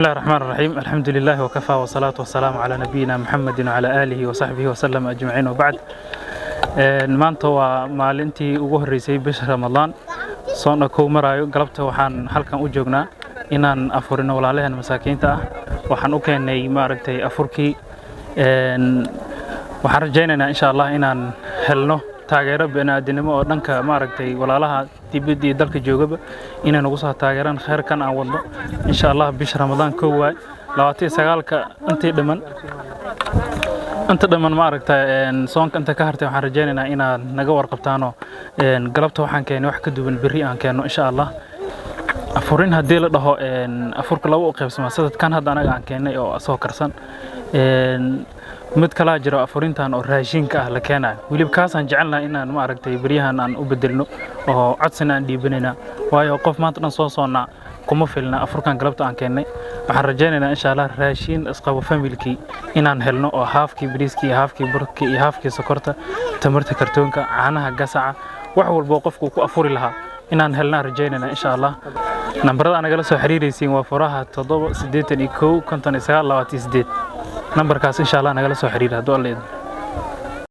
بسم الله الرحمن الرحيم الحمد لله وكفى والصلاة والسلام على نبينا محمد وعلى آله وصحبه وسلم أجمعين وبعد maanta waa maalintii ugu horeysay bisha Ramadaan soona ku marayo galabta waxaan halkan u joognaa inaan afurino walaalahan masaakiinta ah waxaan u keenay maaragtay afurkii waxaan rajaynaynaa insha Allah inaan helno taageero bini'aadanimo oo dhanka maaragtay walaalaha dibadda iyo dalka joogaba inaan ugu soo taageeraan khayrkan aan wadno insha Allah bisha Ramadaan koo waay 29ka inta dhaman maaragtay soonka inta ka hartay waxaan rajaynaynaa inaad naga warqabtaano galabta waxaan keenay wax ka duwan berri aan keeno insha Allah afurin hadii la dhaho afurka laba u qaybsama sadadkan hadda anaga aan keenay oo soo karsan mid kala jiro afurintan oo raashinka ah la keenay waliba kaasaan jecelnahay inaan maaragtay bariyahan aan u bedelno oo codsan aan dhiibanayna waayo qof maanta dhan soo soona kuma filna afurkan galabta aan keenay waxaan rajaynaynaa insha Allah raashin isqabo familkii inaan helno oo haafkii bariiskii haafkii burkii iyo haafkii sokorta tamarta kartoonka caanaha gasaca wax walba qofku ku afuri lahaa inaan helna rajaynaynaa insha Allah nambarada anaga la soo xiriiraysiin waa furaha 781 59 28 nambarkaas insha Allah naga la soo xiriir hadoo leeyahay